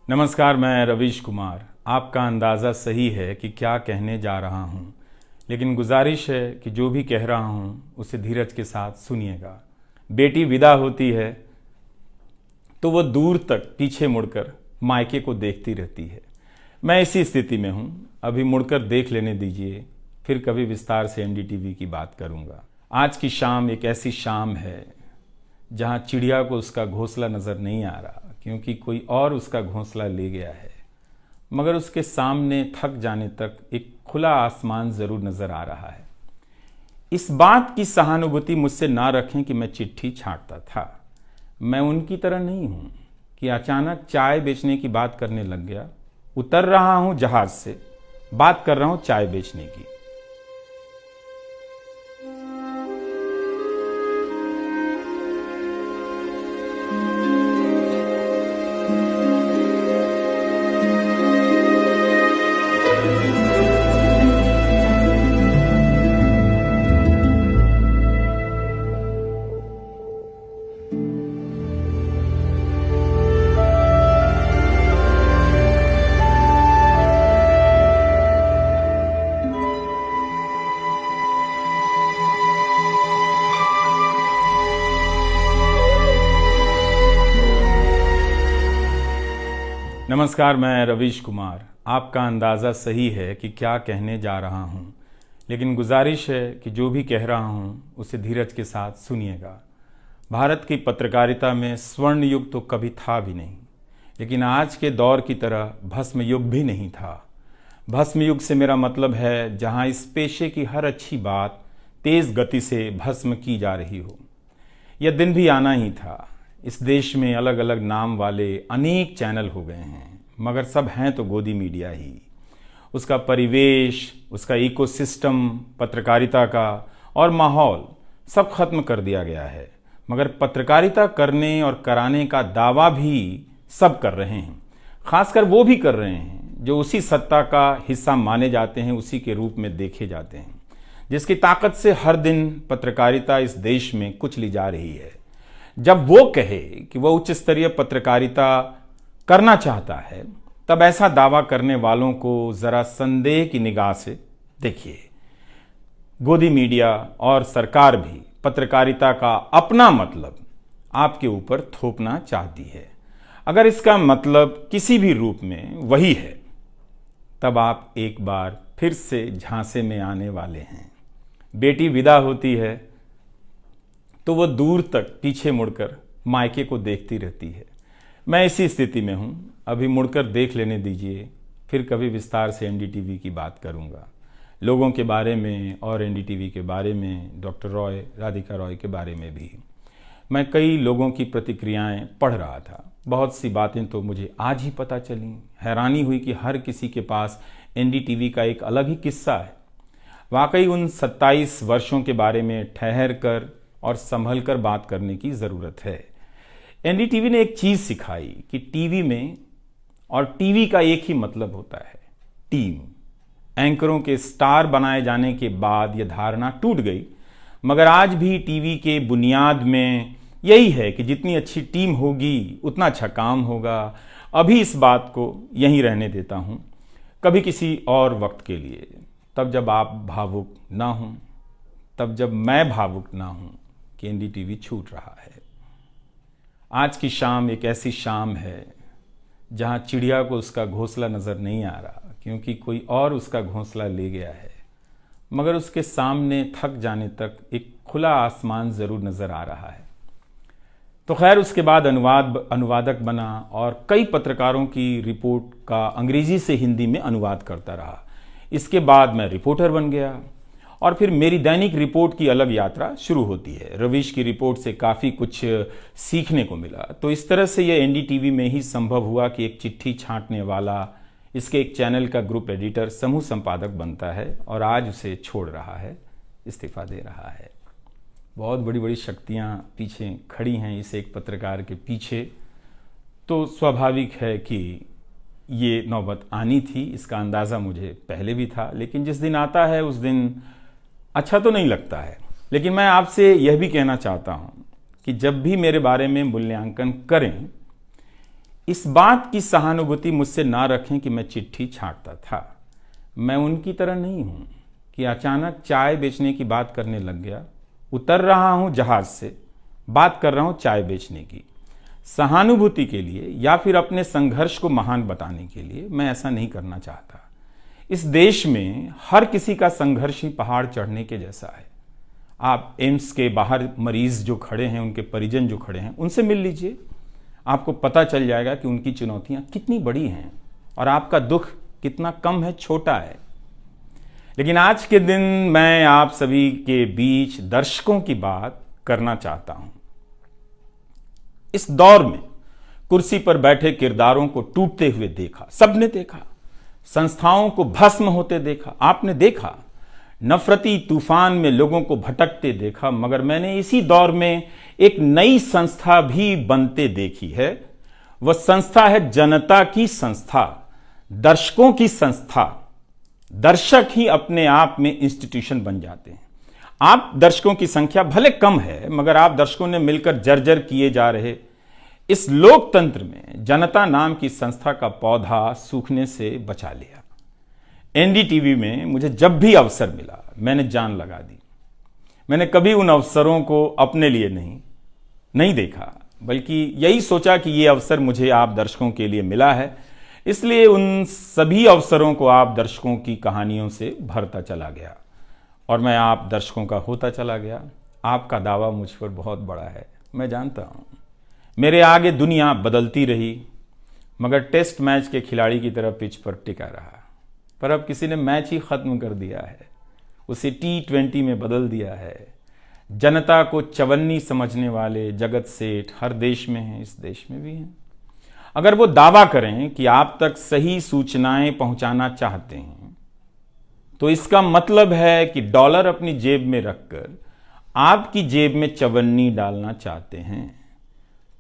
नमस्कार, मैं रवीश कुमार। आपका अंदाज़ा सही है कि क्या कहने जा रहा हूँ, लेकिन गुजारिश है कि जो भी कह रहा हूँ उसे धीरज के साथ सुनिएगा। बेटी विदा होती है तो वो दूर तक पीछे मुड़कर मायके को देखती रहती है। मैं इसी स्थिति में हूँ, अभी मुड़कर देख लेने दीजिए, फिर कभी विस्तार से एनडीटीवी की बात करूँगा। आज की शाम एक ऐसी शाम है जहाँ चिड़िया को उसका घोंसला नज़र नहीं आ रहा, क्योंकि कोई और उसका घोंसला ले गया है। मगर उसके सामने थक जाने तक एक खुला आसमान ज़रूर नज़र आ रहा है। इस बात की सहानुभूति मुझसे ना रखें कि मैं चिट्ठी छांटता था। मैं उनकी तरह नहीं हूँ कि अचानक चाय बेचने की बात करने लग गया। उतर रहा हूँ जहाज से, बात कर रहा हूँ चाय बेचने की। नमस्कार, मैं रवीश कुमार। आपका अंदाज़ा सही है कि क्या कहने जा रहा हूँ, लेकिन गुजारिश है कि जो भी कह रहा हूँ उसे धीरज के साथ सुनिएगा। भारत की पत्रकारिता में स्वर्ण युग तो कभी था भी नहीं, लेकिन आज के दौर की तरह भस्म युग भी नहीं था। भस्म युग से मेरा मतलब है जहाँ इस पेशे की हर अच्छी बात तेज़ गति से भस्म की जा रही हो। यह दिन भी आना ही था। इस देश में अलग अलग नाम वाले अनेक चैनल हो गए हैं, मगर सब हैं तो गोदी मीडिया ही। उसका परिवेश, उसका इकोसिस्टम, पत्रकारिता का और माहौल सब खत्म कर दिया गया है। मगर पत्रकारिता करने और कराने का दावा भी सब कर रहे हैं। खासकर वो भी कर रहे हैं जो उसी सत्ता का हिस्सा माने जाते हैं, उसी के रूप में देखे जाते हैं, जिसकी ताकत से हर दिन पत्रकारिता इस देश में कुचली जा रही है। जब वो कहे कि वह उच्च स्तरीय पत्रकारिता करना चाहता है, तब ऐसा दावा करने वालों को जरा संदेह की निगाह से देखिए। गोदी मीडिया और सरकार भी पत्रकारिता का अपना मतलब आपके ऊपर थोपना चाहती है। अगर इसका मतलब किसी भी रूप में वही है, तब आप एक बार फिर से झांसे में आने वाले हैं। बेटी विदा होती है तो वो दूर तक पीछे मुड़कर मायके को देखती रहती है। मैं इसी स्थिति में हूँ, अभी मुड़कर देख लेने दीजिए, फिर कभी विस्तार से एनडीटीवी की बात करूँगा। लोगों के बारे में और एनडीटीवी के बारे में, डॉक्टर रॉय, राधिका रॉय के बारे में भी। मैं कई लोगों की प्रतिक्रियाएं पढ़ रहा था। बहुत सी बातें तो मुझे आज ही पता चली। हैरानी हुई कि हर किसी के पास एनडीटीवी का एक अलग ही किस्सा है। वाकई उन 27 वर्षों के बारे में ठहर कर और संभल कर बात करने की ज़रूरत है। एनडीटीवी ने एक चीज़ सिखाई कि टीवी में और टीवी का एक ही मतलब होता है, टीम। एंकरों के स्टार बनाए जाने के बाद यह धारणा टूट गई, मगर आज भी टीवी के बुनियाद में यही है कि जितनी अच्छी टीम होगी उतना अच्छा काम होगा। अभी इस बात को यहीं रहने देता हूँ, कभी किसी और वक्त के लिए, तब जब आप भावुक ना हों, तब जब मैं भावुक ना हूँ कि एनडीटीवी छूट रहा है। आज की शाम एक ऐसी शाम है जहाँ चिड़िया को उसका घोंसला नज़र नहीं आ रहा, क्योंकि कोई और उसका घोंसला ले गया है। मगर उसके सामने थक जाने तक एक खुला आसमान ज़रूर नज़र आ रहा है। तो खैर, उसके बाद अनुवादक बना और कई पत्रकारों की रिपोर्ट का अंग्रेजी से हिंदी में अनुवाद करता रहा। इसके बाद मैं रिपोर्टर बन गया और फिर मेरी दैनिक रिपोर्ट की अलग यात्रा शुरू होती है। रवीश की रिपोर्ट से काफ़ी कुछ सीखने को मिला। तो इस तरह से ये एनडीटीवी में ही संभव हुआ कि एक चिट्ठी छांटने वाला इसके एक चैनल का ग्रुप एडिटर समूह संपादक बनता है और आज उसे छोड़ रहा है, इस्तीफा दे रहा है। बहुत बड़ी बड़ी शक्तियाँ पीछे खड़ी हैं इस एक पत्रकार के पीछे। तो स्वाभाविक है कि ये नौबत आनी थी, इसका अंदाज़ा मुझे पहले भी था। लेकिन जिस दिन आता है उस दिन अच्छा तो नहीं लगता है। लेकिन मैं आपसे यह भी कहना चाहता हूं कि जब भी मेरे बारे में मूल्यांकन करें, इस बात की सहानुभूति मुझसे ना रखें कि मैं चिट्ठी छांटता था। मैं उनकी तरह नहीं हूं कि अचानक चाय बेचने की बात करने लग गया। उतर रहा हूं जहाज से, बात कर रहा हूं चाय बेचने की। सहानुभूति के लिए या फिर अपने संघर्ष को महान बताने के लिए मैं ऐसा नहीं करना चाहता। इस देश में हर किसी का संघर्ष ही पहाड़ चढ़ने के जैसा है। आप एम्स के बाहर मरीज जो खड़े हैं, उनके परिजन जो खड़े हैं, उनसे मिल लीजिए। आपको पता चल जाएगा कि उनकी चुनौतियां कितनी बड़ी हैं और आपका दुख कितना कम है, छोटा है। लेकिन आज के दिन मैं आप सभी के बीच दर्शकों की बात करना चाहता हूं। इस दौर में कुर्सी पर बैठे किरदारों को टूटते हुए देखा, सबने देखा। संस्थाओं को भस्म होते देखा, आपने देखा। नफरती तूफान में लोगों को भटकते देखा, मगर मैंने इसी दौर में एक नई संस्था भी बनते देखी है। वह संस्था है जनता की संस्था, दर्शकों की संस्था। दर्शक ही अपने आप में इंस्टीट्यूशन बन जाते हैं। आप दर्शकों की संख्या भले कम है, मगर आप दर्शकों ने मिलकर जर्जर किए जा रहे इस लोकतंत्र में जनता नाम की संस्था का पौधा सूखने से बचा लिया। एनडीटीवी में मुझे जब भी अवसर मिला मैंने जान लगा दी। मैंने कभी उन अवसरों को अपने लिए नहीं देखा, बल्कि यही सोचा कि ये अवसर मुझे आप दर्शकों के लिए मिला है, इसलिए उन सभी अवसरों को आप दर्शकों की कहानियों से भरता चला गया और मैं आप दर्शकों का होता चला गया। आपका दावा मुझ पर बहुत बड़ा है, मैं जानता हूं। मेरे आगे दुनिया बदलती रही, मगर टेस्ट मैच के खिलाड़ी की तरह पिच पर टिका रहा। पर अब किसी ने मैच ही खत्म कर दिया है, उसे T20 में बदल दिया है। जनता को चवन्नी समझने वाले जगत सेठ हर देश में हैं, इस देश में भी हैं। अगर वो दावा करें कि आप तक सही सूचनाएं पहुंचाना चाहते हैं, तो इसका मतलब है कि डॉलर अपनी जेब में रखकर आपकी जेब में चवन्नी डालना चाहते हैं।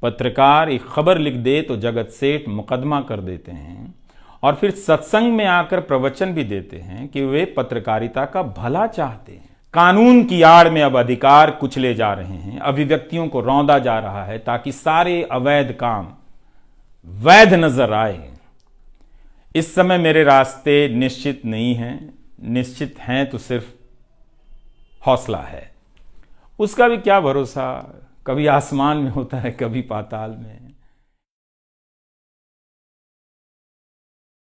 पत्रकार एक खबर लिख दे तो जगत सेठ मुकदमा कर देते हैं और फिर सत्संग में आकर प्रवचन भी देते हैं कि वे पत्रकारिता का भला चाहते हैं। कानून की आड़ में अब अधिकार कुचले जा रहे हैं, अभिव्यक्तियों को रौंदा जा रहा है ताकि सारे अवैध काम वैध नजर आए। इस समय मेरे रास्ते निश्चित नहीं हैं, निश्चित हैं तो सिर्फ हौसला है। उसका भी क्या भरोसा, कभी आसमान में होता है, कभी पाताल में।